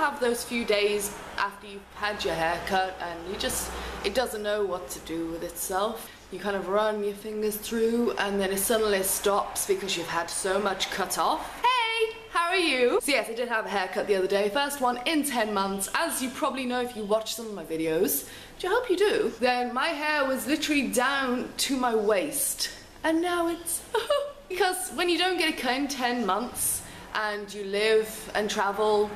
have those few days after you've had your haircut and it doesn't know what to do with itself. You kind of run your fingers through and then it suddenly stops because you've had so much cut off. Hey, how are you? So yes, I did have a haircut the other day. First one in 10 months. As you probably know if you watch some of my videos, which I hope you do, then my hair was literally down to my waist. And now it's... because when you don't get it cut in 10 months and you live and travel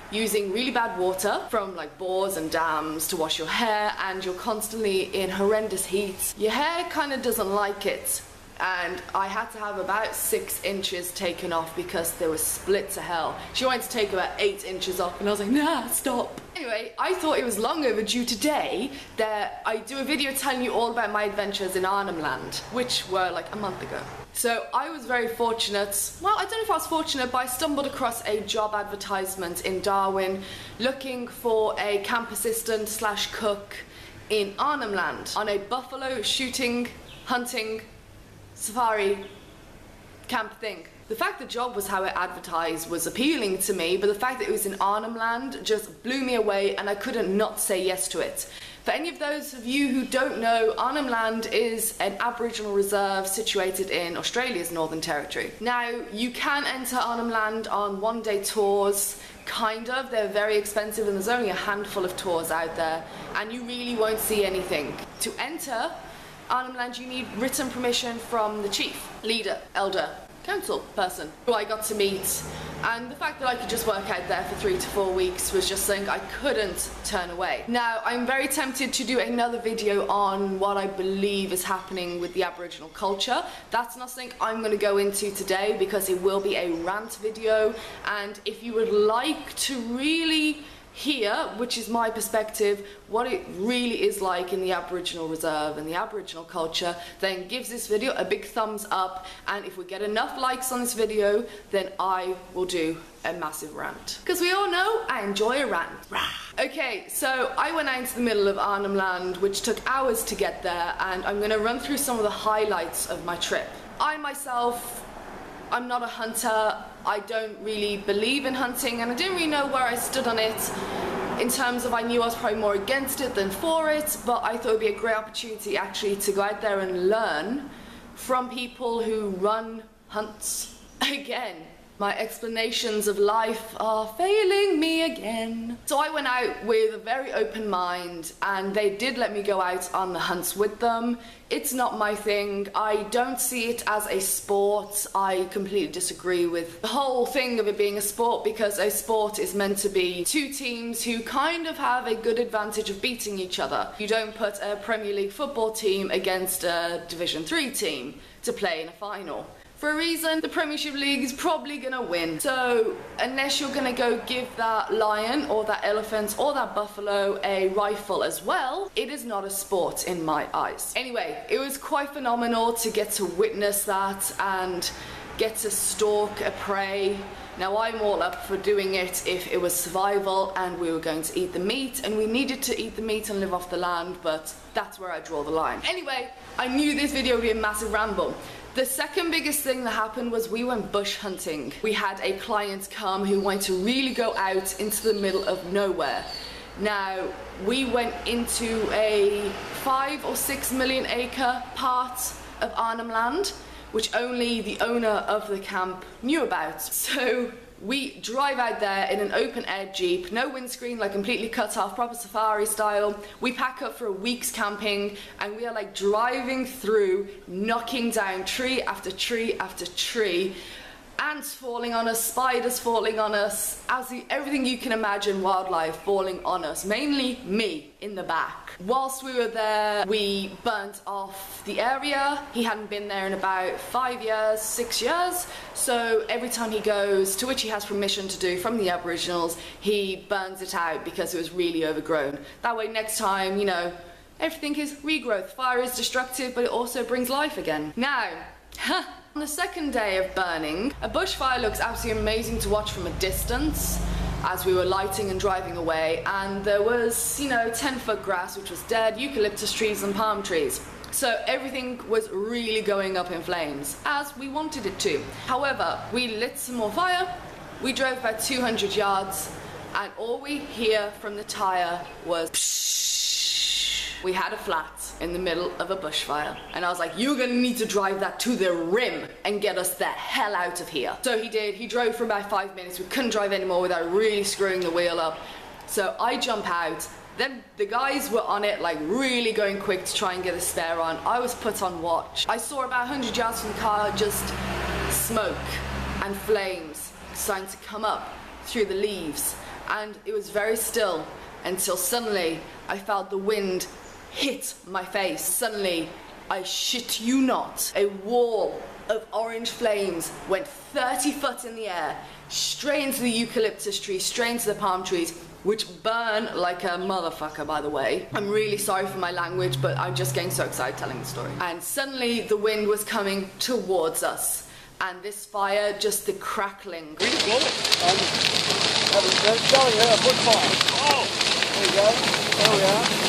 using really bad water from like bores and dams to wash your hair, and you're constantly in horrendous heat, your hair kind of doesn't like it. And I had to have about 6 inches taken off because there was split to hell. She wanted to take about 8 inches off and I was like, nah, stop. Anyway, I thought it was long overdue today that I do a video telling you all about my adventures in Arnhem Land, which were like a month ago. So I was very fortunate, well, I don't know if I was fortunate, but I stumbled across a job advertisement in Darwin looking for a camp assistant slash cook in Arnhem Land on a buffalo shooting, hunting, safari camp thing. The fact the job was how it advertised was appealing to me, but the fact that it was in Arnhem Land just blew me away and I couldn't not say yes to it. For any of those of you who don't know, Arnhem Land is an Aboriginal reserve situated in Australia's Northern Territory. Now, you can enter Arnhem Land on one-day tours, kind of. They're very expensive and there's only a handful of tours out there and you really won't see anything. To enter Arnhem Land, you need written permission from the chief, leader, elder, council person who I got to meet, and the fact that I could just work out there for 3 to 4 weeks was just something I couldn't turn away. Now, I'm very tempted to do another video on what I believe is happening with the Aboriginal culture. That's not something I'm going to go into today because it will be a rant video, and if you would like to really hear, which is my perspective, what it really is like in the Aboriginal reserve and the Aboriginal culture, then give this video a big thumbs up, and if we get enough likes on this video, then I will do a massive rant. Because we all know I enjoy a rant. Okay, so I went out into the middle of Arnhem Land, which took hours to get there, and I'm going to run through some of the highlights of my trip. I myself, I'm not a hunter, I don't really believe in hunting, and I didn't really know where I stood on it in terms of I knew I was probably more against it than for it, but I thought it would be a great opportunity actually to go out there and learn from people who run hunts. Again, my explanations of life are failing me again. So I went out with a very open mind and they did let me go out on the hunts with them. It's not my thing. I don't see it as a sport. I completely disagree with the whole thing of it being a sport, because a sport is meant to be 2 teams who kind of have a good advantage of beating each other. You don't put a Premier League football team against a Division 3 team to play in a final. For a reason, the Premiership League is probably gonna win. So unless you're gonna go give that lion or that elephant or that buffalo a rifle as well, it is not a sport in my eyes. Anyway, it was quite phenomenal to get to witness that and get to stalk a prey. Now, I'm all up for doing it if it was survival and we were going to eat the meat, and we needed to eat the meat and live off the land, but that's where I draw the line. Anyway, I knew this video would be a massive ramble. The second biggest thing that happened was we went bush hunting. We had a client come who wanted to really go out into the middle of nowhere. Now, we went into a 5 or 6 million acre part of Arnhem Land, which only the owner of the camp knew about. So we drive out there in an open-air Jeep, no windscreen, like completely cut off, proper safari style. We pack up for a week's camping and we are like driving through, knocking down tree after tree after tree. Ants falling on us, spiders falling on us, everything you can imagine, wildlife falling on us, mainly me in the back. Whilst we were there, we burnt off the area. He hadn't been there in about 5 years, 6 years, so every time he goes, to which he has permission to do from the Aboriginals, he burns it out because it was really overgrown. That way next time, you know, everything is regrowth. Fire is destructive, but it also brings life again. Now, on the second day of burning, a bushfire looks absolutely amazing to watch from a distance as we were lighting and driving away, and there was, you know, 10-foot grass which was dead, eucalyptus trees and palm trees. So everything was really going up in flames, as we wanted it to. However, we lit some more fire, we drove about 200 yards, and all we hear from the tyre was psh. We had a flat in the middle of a bushfire, and I was like, you're gonna need to drive that to the rim and get us the hell out of here. So he did. He drove for about 5 minutes. We couldn't drive anymore without really screwing the wheel up. So I jump out. Then the guys were on it, like really going quick to try and get a spare on. I was put on watch. I saw about 100 yards from the car just smoke and flames starting to come up through the leaves. And it was very still until suddenly I felt the wind hit my face. Suddenly, I shit you not, a wall of orange flames went 30 foot in the air, straight into the eucalyptus trees, straight into the palm trees, which burn like a motherfucker, by the way. I'm really sorry for my language, but I'm just getting so excited telling the story. And suddenly the wind was coming towards us, and this fire, just the crackling. Really blow it. Let's go here, a wood fire. Oh! There you go. Oh yeah.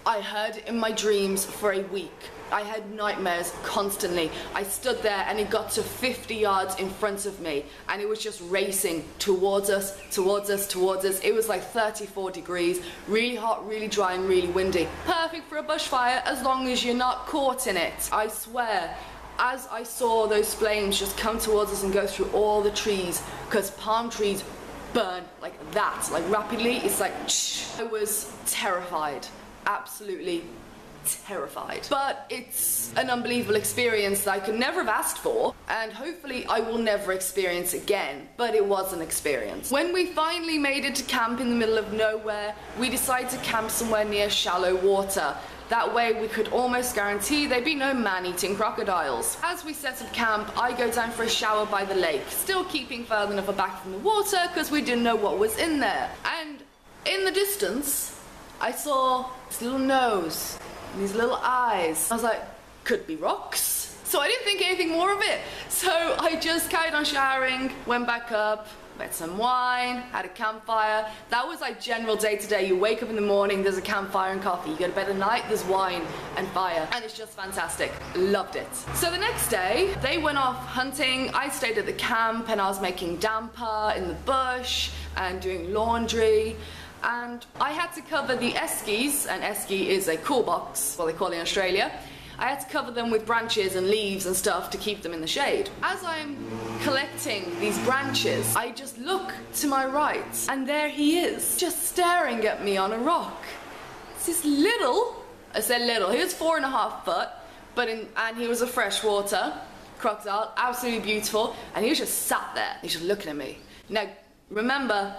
I heard it in my dreams for a week. I had nightmares constantly. I stood there and it got to 50 yards in front of me, and it was just racing towards us, towards us, towards us. It was like 34 degrees, really hot, really dry and really windy. Perfect for a bushfire as long as you're not caught in it. I swear, as I saw those flames just come towards us and go through all the trees, because palm trees burn like that, like rapidly, it's like shh. I was terrified, absolutely terrified. But it's an unbelievable experience that I could never have asked for, and hopefully I will never experience again, but it was an experience. When we finally made it to camp in the middle of nowhere, we decided to camp somewhere near shallow water. That way we could almost guarantee there'd be no man-eating crocodiles. As we set up camp, I go down for a shower by the lake, still keeping further enough back from the water because we didn't know what was in there. And in the distance, I saw this little nose and these little eyes. I was like, could be rocks. So I didn't think anything more of it. So I just carried on showering, went back up, met some wine, had a campfire. That was like general day to day. You wake up in the morning, there's a campfire and coffee. You go to bed at night, there's wine and fire. And it's just fantastic. Loved it. So the next day, they went off hunting. I stayed at the camp and I was making damper in the bush and doing laundry. And I had to cover the eskies, and esky is a cool box, what they call it in Australia. I had to cover them with branches and leaves and stuff to keep them in the shade. As I'm collecting these branches, I just look to my right, and there he is, just staring at me on a rock. It's this little, I said little, he was 4.5 foot, and he was a freshwater crocodile, absolutely beautiful, and he was just sat there, he's just looking at me. Now, remember,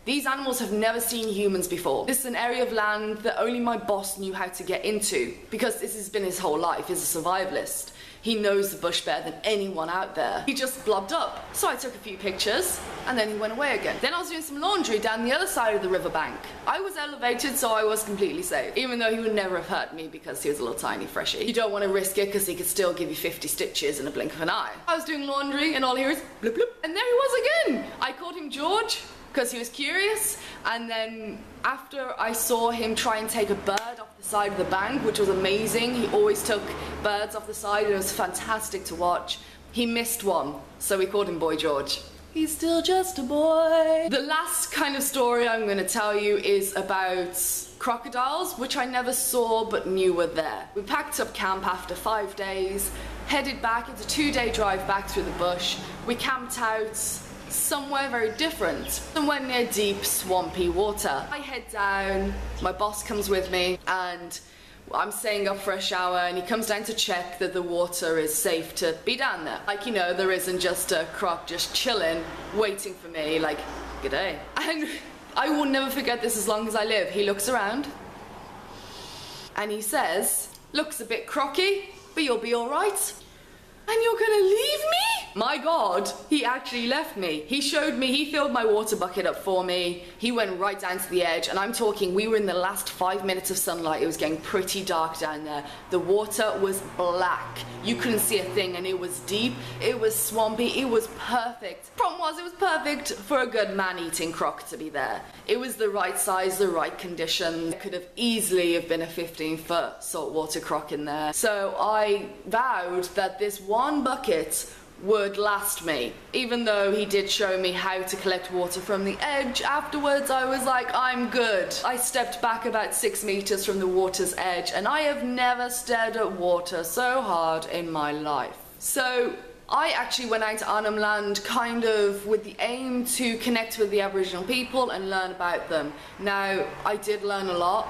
these animals have never seen humans before. This is an area of land that only my boss knew how to get into, because this has been his whole life. He's a survivalist. He knows the bush better than anyone out there. He just blobbed up. So I took a few pictures, and then he went away again. Then I was doing some laundry down the other side of the riverbank. I was elevated, so I was completely safe, even though he would never have hurt me because he was a little tiny freshie. You don't want to risk it because he could still give you 50 stitches in a blink of an eye. I was doing laundry, and all I hear is bloop bloop, and there he was again. I called him George, because he was curious, and then after I saw him try and take a bird off the side of the bank, which was amazing. He always took birds off the side, and it was fantastic to watch. He missed one, so we called him Boy George. He's still just a boy. The last kind of story I'm going to tell you is about crocodiles, which I never saw but knew were there. We packed up camp after 5 days, headed back. It's a 2-day drive back through the bush. We camped out somewhere very different, somewhere near deep, swampy water. I head down, my boss comes with me, and I'm staying up for a shower, and he comes down to check that the water is safe to be down there. Like, you know, there isn't just a croc just chilling, waiting for me, like, g'day. And I will never forget this as long as I live. He looks around, and he says, looks a bit crocky, but you'll be all right. And you're gonna leave me? My God, he actually left me. He showed me, he filled my water bucket up for me. He went right down to the edge, and I'm talking, we were in the last 5 minutes of sunlight. It was getting pretty dark down there. The water was black. You couldn't see a thing, and it was deep, it was swampy, it was perfect. Problem was, it was perfect for a good man-eating croc to be there. It was the right size, the right conditions. It could have easily have been a 15-foot saltwater croc in there. So I vowed that this one bucket would last me. Even though he did show me how to collect water from the edge, afterwards I was like, I'm good. I stepped back about 6 meters from the water's edge, and I have never stared at water so hard in my life. So I actually went out to Arnhem Land kind of with the aim to connect with the Aboriginal people and learn about them. Now, I did learn a lot,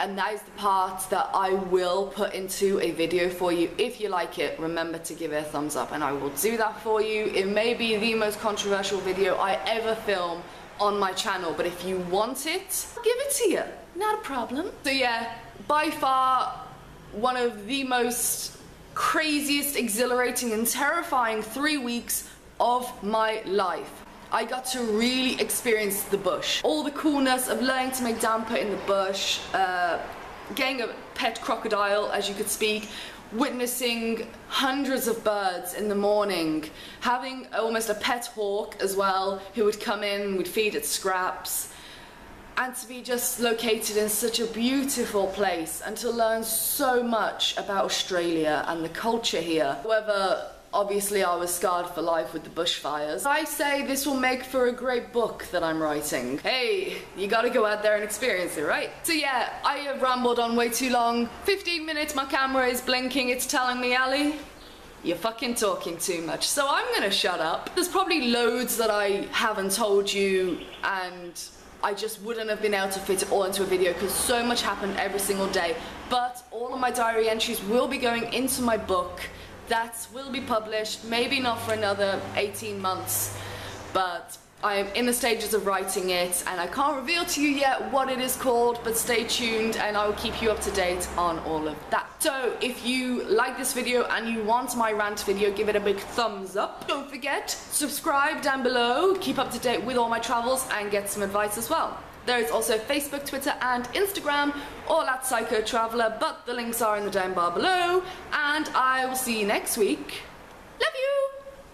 and that is the part that I will put into a video for you. If you like it, remember to give it a thumbs up, and I will do that for you. It may be the most controversial video I ever film on my channel, but if you want it, I'll give it to you. Not a problem. So yeah, by far one of the most craziest, exhilarating and terrifying 3 weeks of my life. I got to really experience the bush. All the coolness of learning to make damper in the bush, getting a pet crocodile, as you could speak, witnessing hundreds of birds in the morning, having almost a pet hawk as well, who would come in, we'd feed it scraps, and to be just located in such a beautiful place and to learn so much about Australia and the culture here. However, obviously I was scarred for life with the bushfires. I say this will make for a great book that I'm writing. Hey, you gotta go out there and experience it, right? So yeah, I have rambled on way too long. 15 minutes, my camera is blinking, it's telling me, Ali, you're fucking talking too much. So I'm gonna shut up. There's probably loads that I haven't told you, and I just wouldn't have been able to fit it all into a video because so much happened every single day. But all of my diary entries will be going into my book. That will be published, maybe not for another 18 months, but I'm in the stages of writing it, and I can't reveal to you yet what it is called, but stay tuned and I will keep you up to date on all of that. So if you like this video and you want my rant video, give it a big thumbs up. Don't forget, subscribe down below, keep up to date with all my travels and get some advice as well. There is also Facebook, Twitter and Instagram, all at Psycho Traveller, but the links are in the down bar below, and I will see you next week.